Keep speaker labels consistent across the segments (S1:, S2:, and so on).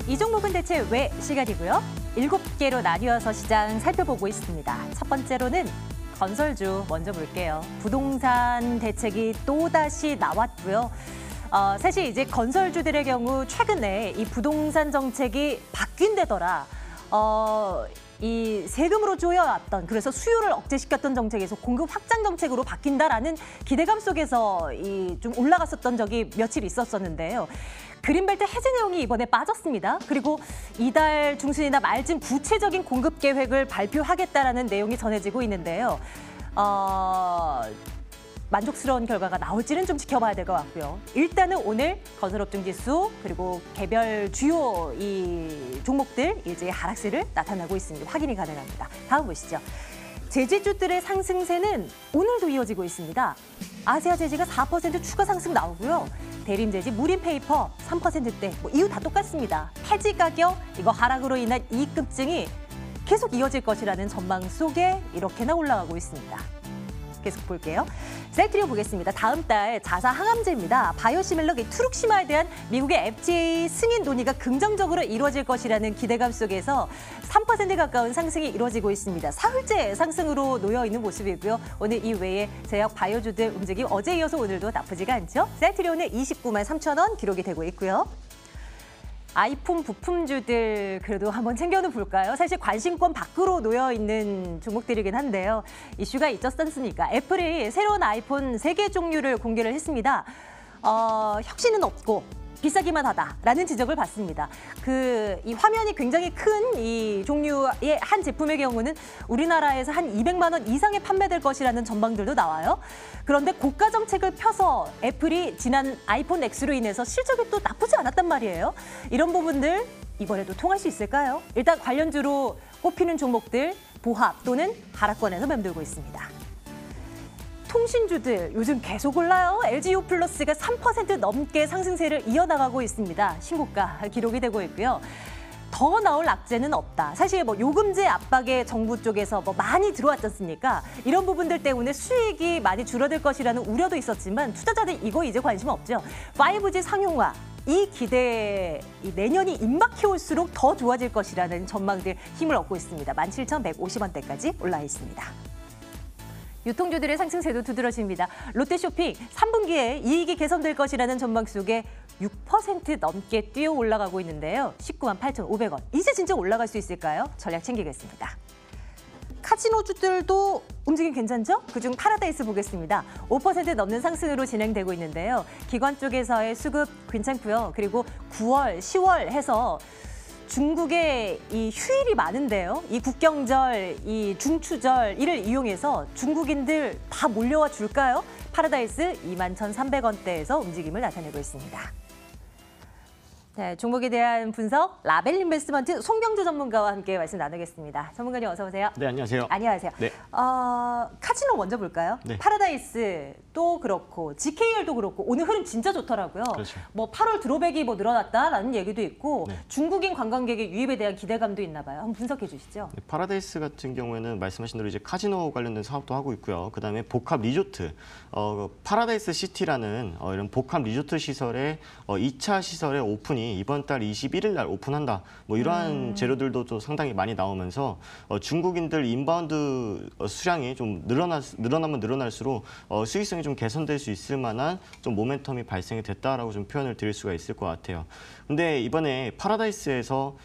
S1: 이 종목은 대체 왜 시간이고요? 7개로 나뉘어서 시장 살펴보고 있습니다. 첫 번째로는 건설주 먼저 볼게요. 부동산 대책이 또다시 나왔고요. 사실 이제 건설주들의 경우 최근에 이 부동산 정책이 바뀐다더라. 이 세금으로 조여왔던, 그래서 수요를 억제시켰던 정책에서 공급 확장 정책으로 바뀐다라는 기대감 속에서 좀 올라갔었던 적이 며칠 있었었는데요. 그린벨트 해제 내용이 이번에 빠졌습니다. 그리고 이달 중순이나 말쯤 구체적인 공급 계획을 발표하겠다라는 내용이 전해지고 있는데요. 만족스러운 결과가 나올지는 좀 지켜봐야 될 것 같고요. 일단은 오늘 건설업종 지수 그리고 개별 주요 이 종목들 이제 하락세를 나타나고 있습니다. 확인이 가능합니다. 다음 보시죠. 제지주들의 상승세는 오늘도 이어지고 있습니다. 아시아제지가 4% 추가 상승 나오고요. 대림제지, 무림페이퍼 3%대, 이유 다 똑같습니다. 폐지 가격, 이거 하락으로 인한 이익 급증이 계속 이어질 것이라는 전망 속에 이렇게나 올라가고 있습니다. 계속 볼게요. 셀트리온 보겠습니다. 다음 달 자사 항암제입니다. 바이오시밀러 투룩시마에 대한 미국의 FDA 승인 논의가 긍정적으로 이루어질 것이라는 기대감 속에서 3% 가까운 상승이 이루어지고 있습니다. 사흘째 상승으로 놓여 있는 모습이고요. 오늘 이외에 제약 바이오주들 움직임 어제 이어서 오늘도 나쁘지가 않죠. 셀트리온의 29만 3천 원 기록이 되고 있고요. 아이폰 부품주들 그래도 한번 챙겨는 볼까요? 사실 관심권 밖으로 놓여 있는 종목들이긴 한데요. 이슈가 있었지 않습니까? 애플이 새로운 아이폰 3개 종류를 공개를 했습니다. 혁신은 없고 비싸기만 하다라는 지적을 받습니다. 이 화면이 굉장히 큰 이 종류의 한 제품의 경우는 우리나라에서 한 200만 원 이상에 판매될 것이라는 전망들도 나와요. 그런데 고가 정책을 펴서 애플이 지난 아이폰 X로 인해서 실적이 또 나쁘지 않았단 말이에요. 이런 부분들 이번에도 통할 수 있을까요? 일단 관련주로 꼽히는 종목들 보합 또는 하락권에서 맴돌고 있습니다. 통신주들 요즘 계속 올라요. LG유플러스가 3% 넘게 상승세를 이어나가고 있습니다. 신고가 기록이 되고 있고요. 더 나올 악재는 없다. 사실 요금제 압박에 정부 쪽에서 많이 들어왔지 않습니까? 이런 부분들 때문에 수익이 많이 줄어들 것이라는 우려도 있었지만 투자자들 이거 이제 관심 없죠. 5G 상용화. 이 기대에 내년이 임박해 올수록 더 좋아질 것이라는 전망들 힘을 얻고 있습니다. 17,150원대까지 올라 있습니다. 유통주들의 상승세도 두드러집니다. 롯데쇼핑 3분기에 이익이 개선될 것이라는 전망 속에 6% 넘게 뛰어 올라가고 있는데요. 19만 8,500원. 이제 진짜 올라갈 수 있을까요? 전략 챙기겠습니다. 카지노주들도 움직임 괜찮죠? 그중 파라다이스 보겠습니다. 5% 넘는 상승으로 진행되고 있는데요. 기관 쪽에서의 수급 괜찮고요. 그리고 9월, 10월 해서 중국에 이 휴일이 많은데요. 이 국경절, 이 중추절 이를 이용해서 중국인들 다 몰려와 줄까요? 파라다이스 21,300원대에서 움직임을 나타내고 있습니다. 네, 종목에 대한 분석 라벨 인베스트먼트 송병주 전문가와 함께 말씀 나누겠습니다. 전문가님 어서 오세요.
S2: 네, 안녕하세요.
S1: 안녕하세요.
S2: 네.
S1: 카지노 먼저 볼까요?
S2: 네.
S1: 파라다이스도 그렇고 GKL도 그렇고 오늘 흐름 진짜 좋더라고요.
S2: 그렇죠.
S1: 8월 드롭백이 늘어났다라는 얘기도 있고
S2: 네.
S1: 중국인 관광객의 유입에 대한 기대감도 있나 봐요. 한번 분석해 주시죠.
S2: 네, 파라다이스 같은 경우에는 말씀하신 대로 이제 카지노 관련된 사업도 하고 있고요. 그다음에 복합 리조트, 파라다이스 시티라는 이런 복합 리조트 시설의 2차 시설의 오픈이 이번 달 21일 날 오픈한다. 이러한 재료들도 좀 상당히 많이 나오면서 중국인들 인바운드 수량이 좀 늘어나면 늘어날수록 수익성이 좀 개선될 수 있을 만한 좀 모멘텀이 발생이 됐다라고 좀 표현을 드릴 수가 있을 것 같아요. 근데 이번에 파라다이스에서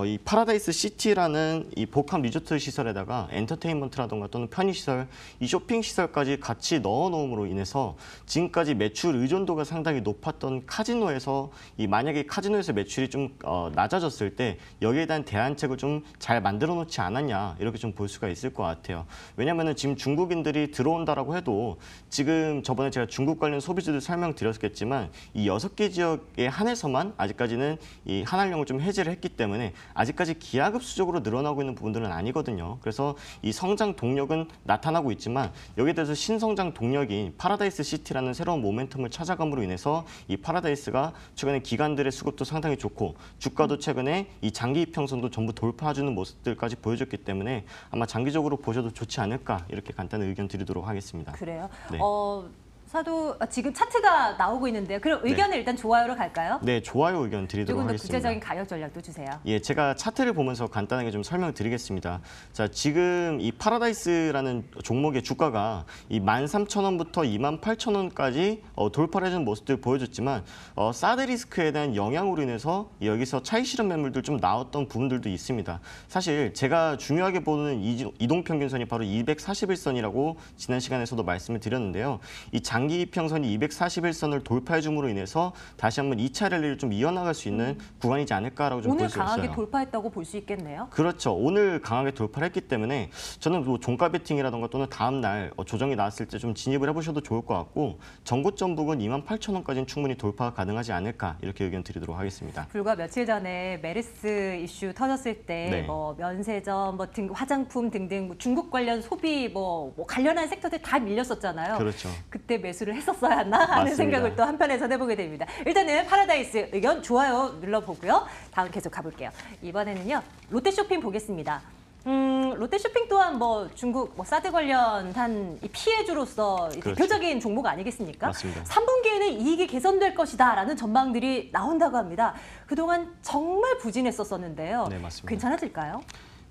S2: 이 파라다이스 시티라는 이 복합 리조트 시설에다가 엔터테인먼트라던가 또는 편의시설, 이 쇼핑 시설까지 같이 넣어놓음으로 인해서 지금까지 매출 의존도가 상당히 높았던 카지노에서 만약에 카지노에서 매출이 좀 낮아졌을 때 여기에 대한 대안책을 좀 잘 만들어 놓지 않았냐 이렇게 좀 볼 수가 있을 것 같아요. 왜냐하면 지금 중국인들이 들어온다라고 해도 지금 저번에 제가 중국 관련 소비주들 설명드렸겠지만 이 6개 지역에 한해서만 아직까지는 이 한한령을 좀 해제를 했기 때문에 아직까지 기하급수적으로 늘어나고 있는 부분들은 아니거든요. 그래서 이 성장 동력은 나타나고 있지만 여기에 대해서 신성장 동력인 파라다이스 시티라는 새로운 모멘텀을 찾아감으로 인해서 이 파라다이스가 최근에 기관들의 수급도 상당히 좋고 주가도 최근에 이 장기 이평선도 전부 돌파해주는 모습들까지 보여줬기 때문에 아마 장기적으로 보셔도 좋지 않을까 이렇게 간단한 의견 드리도록 하겠습니다.
S1: 그래요?
S2: 네.
S1: 지금 차트가 나오고 있는데요. 그럼 의견을 일단 좋아요로 갈까요?
S2: 네, 좋아요 의견 드리도록
S1: 조금 더
S2: 하겠습니다.
S1: 구체적인 가격 전략도 주세요.
S2: 예, 제가 차트를 보면서 간단하게 좀 설명드리겠습니다. 자, 지금 이 파라다이스라는 종목의 주가가 이 13,000원부터 28,000원까지 돌파를 해준 모습들 보여줬지만 사드 리스크에 대한 영향으로 인해서 여기서 차익 실현 매물들 좀 나왔던 부분들도 있습니다. 사실 제가 중요하게 보는 이동평균선이 바로 241선이라고 지난 시간에서도 말씀을 드렸는데요. 이 장기 이평선이 241선을 돌파해 줌으로 인해서 다시 한번 2차 랠리를 좀 이어나갈 수 있는 구간이지 않을까라고 좀
S1: 오늘
S2: 볼 수 있어요.
S1: 강하게 돌파했다고 볼 수 있겠네요.
S2: 그렇죠. 오늘 강하게 돌파를 했기 때문에 저는 뭐 종가 베팅이라던가 또는 다음 날 조정이 나왔을 때 좀 진입을 해보셔도 좋을 것 같고 전고점 부근 28,000원까지는 충분히 돌파가 가능하지 않을까 이렇게 의견 드리도록 하겠습니다.
S1: 불과 며칠 전에 메르스 이슈 터졌을 때
S2: 네.
S1: 뭐 면세점, 뭐 화장품 등등 뭐 중국 관련 소비 뭐 관련한 섹터들 다 밀렸었잖아요.
S2: 그렇죠.
S1: 그때 매수를 했었어야 하나 하는
S2: 맞습니다.
S1: 생각을 또 한편에서 해보게 됩니다. 일단은 파라다이스 의견 좋아요 눌러보고요. 다음 계속 가볼게요. 이번에는요. 롯데쇼핑 보겠습니다. 롯데쇼핑 또한 뭐 중국 뭐 사드 관련한 이 피해주로서 이
S2: 그렇죠.
S1: 대표적인 종목 아니겠습니까?
S2: 맞습니다.
S1: 3분기에는 이익이 개선될 것이다라는 전망들이 나온다고 합니다. 그동안 정말 부진했었는데요.
S2: 네, 맞습니다.
S1: 괜찮아질까요?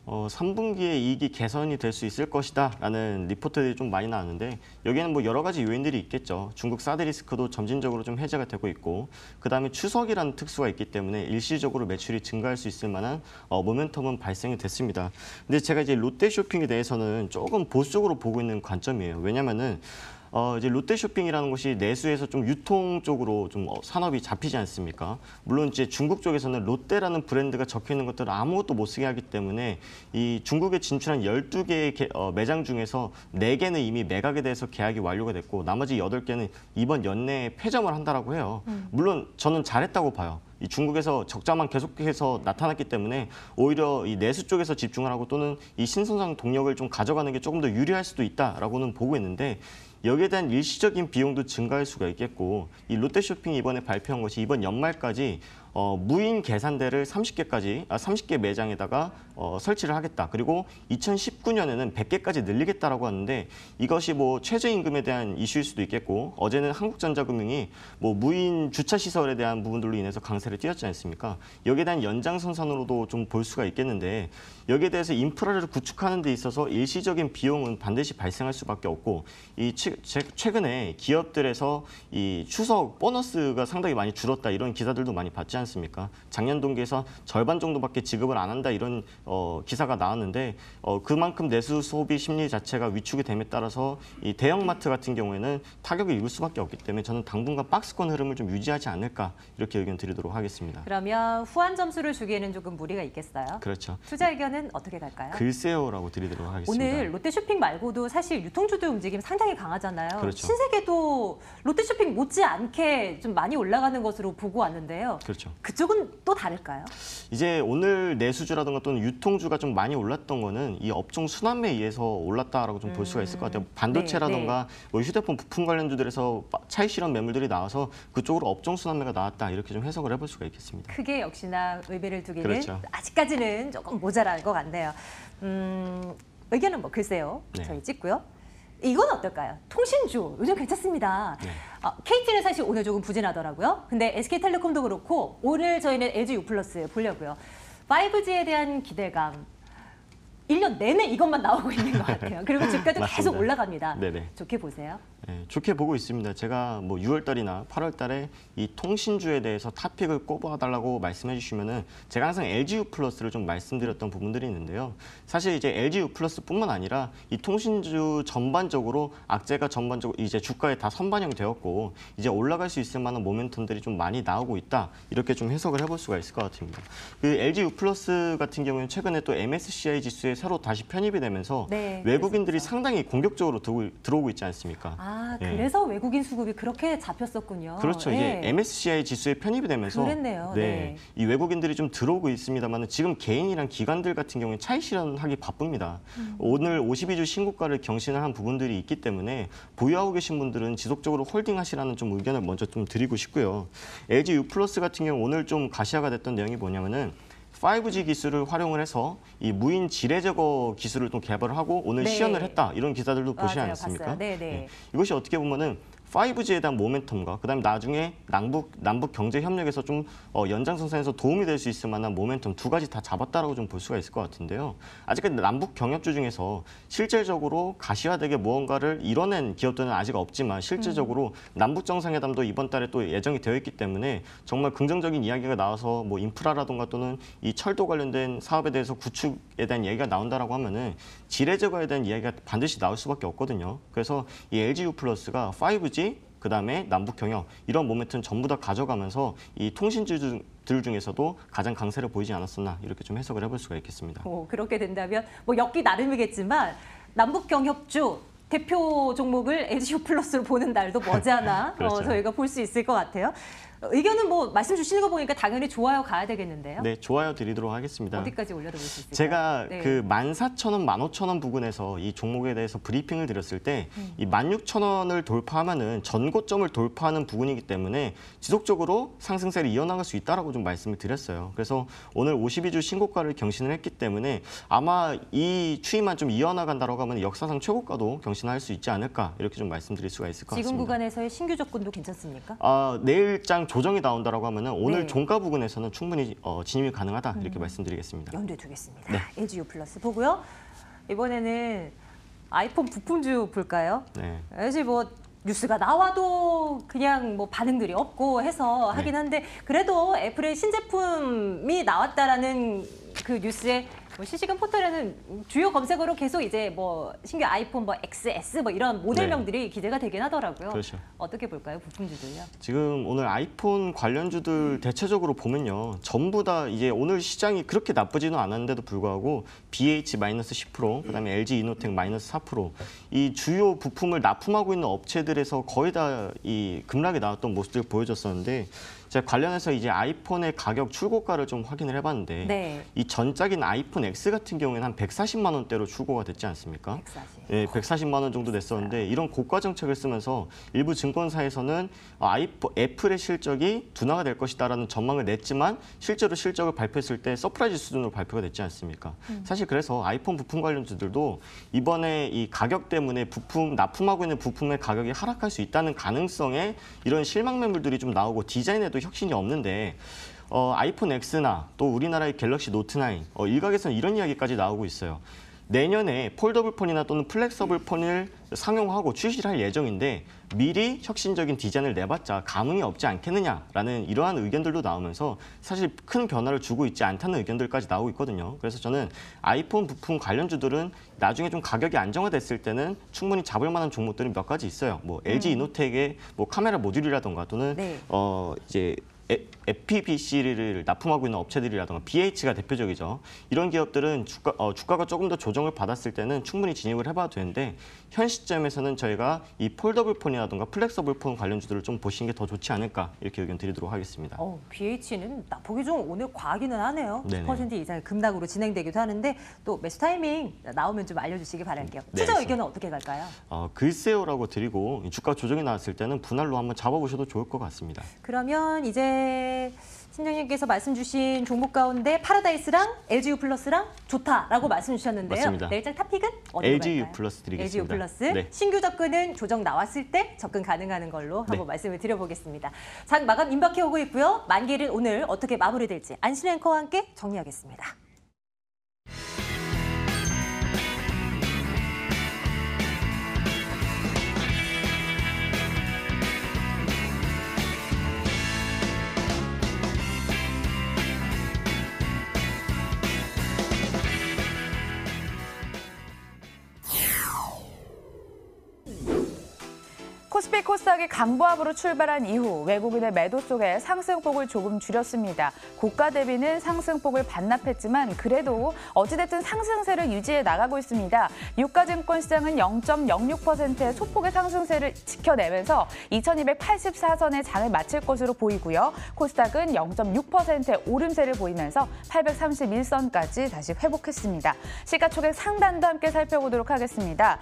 S2: 3분기에 이익이 개선이 될 수 있을 것이다라는 리포트들이 좀 많이 나왔는데 여기에는 뭐 여러 가지 요인들이 있겠죠. 중국 사드 리스크도 점진적으로 좀 해제가 되고 있고 그다음에 추석이라는 특수가 있기 때문에 일시적으로 매출이 증가할 수 있을 만한 모멘텀은 발생이 됐습니다. 근데 제가 이제 롯데쇼핑에 대해서는 조금 보수적으로 보고 있는 관점이에요. 왜냐면은 이제 롯데쇼핑이라는 것이 내수에서 좀 유통 쪽으로 좀 산업이 잡히지 않습니까? 물론 이제 중국 쪽에서는 롯데라는 브랜드가 적혀 있는 것들을 아무것도 못 쓰게 하기 때문에 이 중국에 진출한 12개의 매장 중에서 4개는 이미 매각에 대해서 계약이 완료가 됐고 나머지 8개는 이번 연내에 폐점을 한다라고 해요. 물론 저는 잘했다고 봐요. 이 중국에서 적자만 계속해서 나타났기 때문에 오히려 이 내수 쪽에서 집중을 하고 또는 이 신성장 동력을 좀 가져가는 게 조금 더 유리할 수도 있다라고는 보고 있는데 여기에 대한 일시적인 비용도 증가할 수가 있겠고 이 롯데쇼핑이 이번에 발표한 것이 이번 연말까지 무인 계산대를 30개 매장에다가 설치를 하겠다. 그리고 2019년에는 100개까지 늘리겠다라고 하는데 이것이 뭐 최저임금에 대한 이슈일 수도 있겠고 어제는 한국전자금융이 뭐 무인 주차 시설에 대한 부분들로 인해서 강세를 띄었지 않습니까? 여기에 대한 연장선상으로도 좀 볼 수가 있겠는데 여기에 대해서 인프라를 구축하는 데 있어서 일시적인 비용은 반드시 발생할 수밖에 없고 이 최근에 기업들에서 이 추석 보너스가 상당히 많이 줄었다 이런 기사들도 많이 봤지 않습니까? 작년 동기에서 절반 정도밖에 지급을 안 한다 이런 기사가 나왔는데 그만큼 내수 소비 심리 자체가 위축이 됨에 따라서 이 대형마트 같은 경우에는 타격을 입을 수밖에 없기 때문에 저는 당분간 박스권 흐름을 좀 유지하지 않을까 이렇게 의견 드리도록 하겠습니다.
S1: 그러면 후한 점수를 주기에는 조금 무리가 있겠어요?
S2: 그렇죠.
S1: 투자 의견은 어떻게 갈까요?
S2: 글쎄요라고 드리도록 하겠습니다.
S1: 오늘 롯데쇼핑 말고도 사실 유통주들 움직임 상당히 강하잖아요.
S2: 그렇죠.
S1: 신세계도 롯데쇼핑 못지않게 좀 많이 올라가는 것으로 보고 왔는데요.
S2: 그렇죠.
S1: 그쪽은 또 다를까요?
S2: 이제 오늘 내수주라든가 또는 유통주가 좀 많이 올랐던 거는 이 업종 순환매에 의해서 올랐다라고 좀 볼 수가 있을 것 같아요. 반도체라든가 뭐 휴대폰 부품 관련주들에서 차익 실현 매물들이 나와서 그쪽으로 업종 순환매가 나왔다 이렇게 좀 해석을 해볼 수가 있겠습니다.
S1: 크게 역시나 의미를 두기는
S2: 그렇죠.
S1: 아직까지는 조금 모자랄 것 같네요. 의견은 뭐 글쎄요.
S2: 네.
S1: 저희 찍고요. 이건 어떨까요? 통신주 요즘 괜찮습니다.
S2: 네.
S1: KT는 사실 오늘 조금 부진하더라고요. 근데 SK텔레콤도 그렇고 오늘 저희는 LG U+ 보려고요. 5G에 대한 기대감. 1년 내내 이것만 나오고 있는 것 같아요. 그리고 주가도 계속
S2: 맞습니다.
S1: 올라갑니다.
S2: 네네.
S1: 좋게 보세요.
S2: 네, 좋게 보고 있습니다. 제가 뭐 6월 달이나 8월 달에 이 통신주에 대해서 탑픽을 꼽아달라고 말씀해 주시면은 제가 항상 LG U+를 좀 말씀드렸던 부분들이 있는데요. 사실 이제 LG U+뿐만 아니라 이 통신주 전반적으로 악재가 전반적으로 이제 주가에 다 선반영이 되었고 이제 올라갈 수 있을 만한 모멘텀들이 좀 많이 나오고 있다. 이렇게 좀 해석을 해볼 수가 있을 것 같습니다. 그 LG U+ 같은 경우는 최근에 또 MSCI 지수에 새로 다시 편입이 되면서
S1: 네,
S2: 외국인들이
S1: 그렇습니다.
S2: 상당히 공격적으로 들어오고 있지 않습니까? 예.
S1: 그래서 외국인 수급이 그렇게 잡혔었군요.
S2: 그렇죠. 이게
S1: 예.
S2: MSCI 지수에 편입이 되면서
S1: 그랬네요. 네.
S2: 이 외국인들이 좀 들어오고 있습니다만 지금 개인이랑 기관들 같은 경우에 차익 실현하기 바쁩니다. 오늘 52주 신고가를 경신을 한 부분들이 있기 때문에 보유하고 계신 분들은 지속적으로 홀딩하시라는 좀 의견을 먼저 좀 드리고 싶고요. LG U+ 같은 경우 오늘 좀 가시화가 됐던 내용이 뭐냐면은 5G 기술을 활용을 해서 이 무인 지뢰 제거 기술을 좀 개발을 하고 오늘
S1: 네.
S2: 시연을 했다 이런 기사들도 보시지
S1: 맞아요,
S2: 않습니까?
S1: 봤어요. 네네.
S2: 네. 이것이 어떻게 보면은 5G에 대한 모멘텀과 그다음에 나중에 남북 경제 협력에서 좀 연장선상에서 도움이 될 수 있을 만한 모멘텀 두 가지 다 잡았다라고 좀 볼 수가 있을 것 같은데요. 아직까지 남북 경협주 중에서 실질적으로 가시화되게 무언가를 이뤄낸 기업들은 아직 없지만 실질적으로 남북 정상회담도 이번 달에 또 예정이 되어 있기 때문에 정말 긍정적인 이야기가 나와서 뭐 인프라라든가 또는 이 철도 관련된 사업에 대해서 구축에 대한 얘기가 나온다라고 하면은 지뢰 제거에 대한 이야기가 반드시 나올 수밖에 없거든요. 그래서 이 LGU+가 5G 그다음에 남북 경협 이런 모멘텀 전부 다 가져가면서 이 통신주들 중에서도 가장 강세를 보이지 않았었나 이렇게 좀 해석을 해볼 수가 있겠습니다.
S1: 그렇게 된다면 뭐 엮기 나름이겠지만 남북 경협주 대표 종목을 LGU+로 보는 날도 머지않아
S2: 그렇죠.
S1: 저희가 볼 수 있을 것 같아요. 의견은 뭐 말씀 주시는 거 보니까 당연히 좋아요 가야 되겠는데요.
S2: 네, 좋아요 드리도록 하겠습니다.
S1: 어디까지 올려드릴 수 있을까요?
S2: 제가
S1: 네.
S2: 그 14,000원, 15,000원 부근에서 이 종목에 대해서 브리핑을 드렸을 때 이 16,000원을 돌파하면은 전고점을 돌파하는 부분이기 때문에 지속적으로 상승세를 이어나갈 수 있다라고 좀 말씀을 드렸어요. 그래서 오늘 52주 신고가를 경신을 했기 때문에 아마 이 추이만 좀 이어나간다라고 하면 역사상 최고가도 경신할 수 있지 않을까 이렇게 좀 말씀드릴 수가 있을 것 같습니다.
S1: 지금 구간에서의 신규 접근도 괜찮습니까?
S2: 내일장 조정이 나온다라고 하면은 오늘
S1: 네.
S2: 종가 부근에서는 충분히 진입이 가능하다 이렇게 말씀드리겠습니다.
S1: 염두에 두겠습니다.
S2: 네.
S1: LGU+ 보고요. 이번에는 아이폰 부품주 볼까요?
S2: 네.
S1: 사실 뭐 뉴스가 나와도 그냥 뭐 반응들이 없고 해서 하긴 한데 그래도 애플의 신제품이 나왔다라는 그 뉴스에 뭐 실시간 포털에는 주요 검색어로 계속 이제 뭐 신규 아이폰 뭐 XS 뭐 이런 모델명들이 기대가 되긴 하더라고요.
S2: 그렇죠.
S1: 어떻게 볼까요, 부품주들요?
S2: 지금 오늘 아이폰 관련주들 대체적으로 보면요. 전부 다 이제 오늘 시장이 그렇게 나쁘지는 않았는데도 불구하고 BH-10%, 그다음에 LG 이노텍 -4%, 이 주요 부품을 납품하고 있는 업체들에서 거의 다 이 급락이 나왔던 모습들 보여줬었는데 제가 관련해서 이제 아이폰의 가격 출고가를 좀 확인을 해봤는데
S1: 네.
S2: 이 전작인 아이폰 X 같은 경우에는 한 140만 원대로 출고가 됐지 않습니까?
S1: 140.
S2: 네, 140만 원 정도 됐었는데 이런 고가 정책을 쓰면서 일부 증권사에서는 애플의 실적이 둔화가 될 것이다라는 전망을 냈지만 실제로 실적을 발표했을 때 서프라이즈 수준으로 발표가 됐지 않습니까? 사실 그래서 아이폰 부품 관련주들도 이번에 이 가격 때문에 부품 납품하고 있는 부품의 가격이 하락할 수 있다는 가능성에 이런 실망 매물들이 좀 나오고 디자인에도 혁신이 없는데 아이폰 X나 또 우리나라의 갤럭시 노트 9 일각에서는 이런 이야기까지 나오고 있어요. 내년에 폴더블 폰이나 또는 플렉서블 폰을 상용하고 출시를 할 예정인데 미리 혁신적인 디자인을 내봤자 감흥이 없지 않겠느냐라는 이러한 의견들도 나오면서 사실 큰 변화를 주고 있지 않다는 의견들까지 나오고 있거든요. 그래서 저는 아이폰 부품 관련주들은 나중에 좀 가격이 안정화됐을 때는 충분히 잡을 만한 종목들은 몇 가지 있어요. 뭐 LG 이노텍의 뭐 카메라 모듈이라던가 또는
S1: 네.
S2: 이제 FPVC를 납품하고 있는 업체들이라든가 BH가 대표적이죠. 이런 기업들은 주가가 조금 더 조정을 받았을 때는 충분히 진입을 해봐도 되는데 현 시점에서는 저희가 이 폴더블 폰이라든가 플렉서블 폰 관련주들을 좀 보시는 게 더 좋지 않을까 이렇게 의견 드리도록 하겠습니다.
S1: BH는 보기 좀 오늘 과하기는 하네요.
S2: 네네.
S1: 10% 이상의 급락으로 진행되기도 하는데 또 매수 타이밍 나오면 좀 알려주시기 바랄게요.
S2: 네,
S1: 투자
S2: 알겠습니다.
S1: 의견은 어떻게 갈까요?
S2: 글쎄요라고 드리고 주가 조정이 나왔을 때는 분할로 한번 잡아보셔도 좋을 것 같습니다.
S1: 그러면 이제 팀장님께서 말씀 주신 종목 가운데 파라다이스랑 LGU+랑 좋다라고 말씀 주셨는데요.
S2: 맞습니다.
S1: 내일장 탑픽은 어디로
S2: LGU+
S1: 갈까요?
S2: 드리겠습니다.
S1: LGU+.
S2: 네.
S1: 신규 접근은 조정 나왔을 때 접근 가능한 걸로 한번
S2: 네.
S1: 말씀을 드려보겠습니다. 장 마감 임박해 오고 있고요. 만기일은 오늘 어떻게 마무리될지 안신 앵커와 함께 정리하겠습니다.
S3: 코스피 코스닥이 강보합으로 출발한 이후 외국인의 매도 속에 상승폭을 조금 줄였습니다. 고가 대비는 상승폭을 반납했지만 그래도 어찌됐든 상승세를 유지해 나가고 있습니다. 유가증권 시장은 0.06%의 소폭의 상승세를 지켜내면서 2284선에 장을 마칠 것으로 보이고요. 코스닥은 0.6%의 오름세를 보이면서 831선까지 다시 회복했습니다. 시가총액 상단도 함께 살펴보도록 하겠습니다.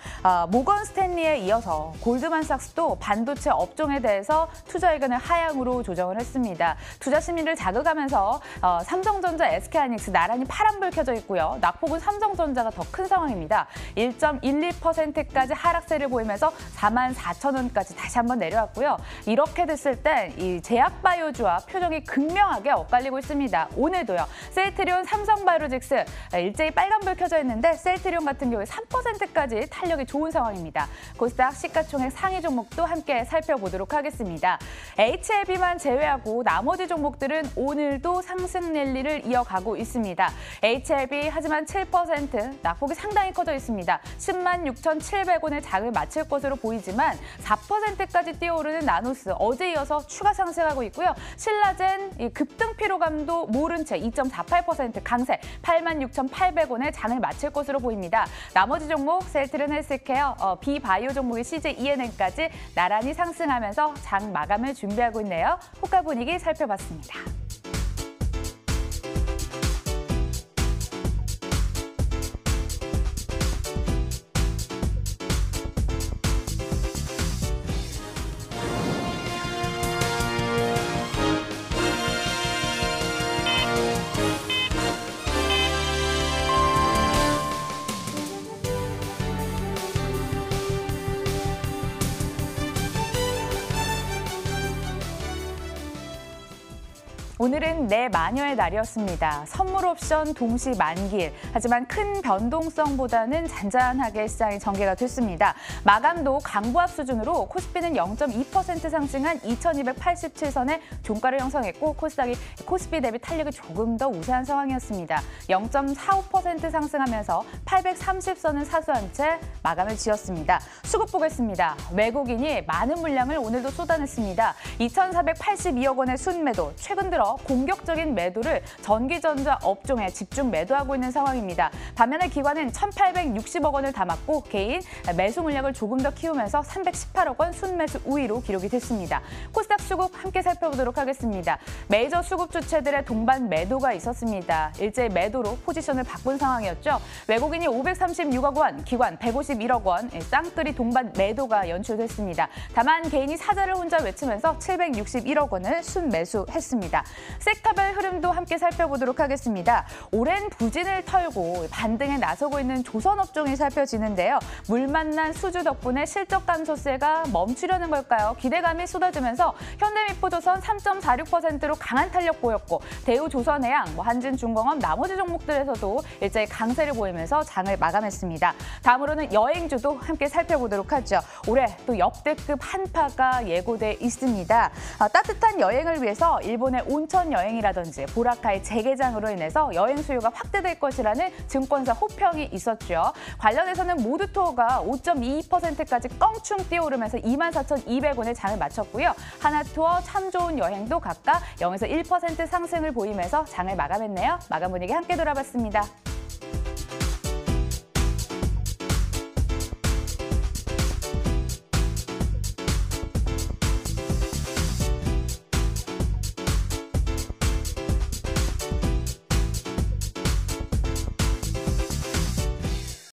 S3: 모건 스탠리에 이어서 골드만삭스 종목도 반도체 업종에 대해서 투자 의견을 하향으로 조정을 했습니다. 투자 심리를 자극하면서 삼성전자, SK하이닉스 나란히 파란불 켜져 있고요. 낙폭은 삼성전자가 더 큰 상황입니다. 1.12%까지 하락세를 보이면서 44,000원까지 다시 한번 내려왔고요. 이렇게 됐을 때 이 제약바이오주와 표정이 극명하게 엇갈리고 있습니다. 오늘도요. 셀트리온, 삼성바이오로직스 일제히 빨간불 켜져 있는데 셀트리온 같은 경우에 3%까지 탄력이 좋은 상황입니다. 코스닥 시가총액 상위 종목도 함께 살펴보도록 하겠습니다. HLB만 제외하고 나머지 종목들은 오늘도 상승 랠리를 이어가고 있습니다. HLB 하지만 7%, 낙폭이 상당히 커져 있습니다. 106,700원의 장을 마칠 것으로 보이지만 4%까지 뛰어오르는 나노스 어제 이어서 추가 상승하고 있고요. 신라젠 급등 피로감도 모른 채 2.48% 강세 86,800원의 장을 마칠 것으로 보입니다. 나머지 종목 셀트리온 헬스케어, 비바이오 종목의 CJ ENM까지 나란히 상승하면서 장 마감을 준비하고 있네요. 호가 분위기 살펴봤습니다. 오늘은 내 마녀의 날이었습니다. 선물 옵션 동시 만기일. 하지만 큰 변동성보다는 잔잔하게 시장이 전개가 됐습니다. 마감도 강보합 수준으로 코스피는 0.2% 상승한 2287선의 종가를 형성했고 코스닥이 코스피 대비 탄력이 조금 더 우세한 상황이었습니다. 0.45% 상승하면서 830선은 사수한 채 마감을 지었습니다. 수급 보겠습니다. 외국인이 많은 물량을 오늘도 쏟아냈습니다. 2,482억 원의 순매도, 최근 들어 공격적인 매도를 전기전자 업종에 집중 매도하고 있는 상황입니다. 반면에 기관은 1,860억 원을 담았고 개인 매수 물량을 조금 더 키우면서 318억 원 순매수 우위로 기록이 됐습니다. 코스닥 수급 함께 살펴보도록 하겠습니다. 메이저 수급 주체들의 동반 매도가 있었습니다. 일제히 매도로 포지션을 바꾼 상황이었죠. 외국인이 536억 원, 기관 151억 원, 쌍끌이 동반 매도가 연출됐습니다. 다만 개인이 사자를 혼자 외치면서 761억 원을 순매수했습니다. 섹터별 흐름도 함께 살펴보도록 하겠습니다. 오랜 부진을 털고 반등에 나서고 있는 조선업종이 살펴지는데요. 물 만난 수주 덕분에 실적 감소세가 멈추려는 걸까요? 기대감이 쏟아지면서 현대미포조선 3.46%로 강한 탄력 보였고 대우조선해양, 한진중공업 나머지 종목들에서도 일제히 강세를 보이면서 장을 마감했습니다. 다음으로는 여행주도 함께 살펴보도록 하죠. 올해 또 역대급 한파가 예고돼 있습니다. 따뜻한 여행을 위해서 일본의 온천 여행이라든지 보라카이 재개장으로 인해서 여행 수요가 확대될 것이라는 증권사 호평이 있었죠. 관련해서는 모두투어가 5.22%까지 껑충 뛰어오르면서 24,200원의 장을 마쳤고요. 하나투어, 참 좋은 여행도 각각 0에서 1% 상승을 보이면서 장을 마감했네요. 마감 분위기 함께 돌아봤습니다.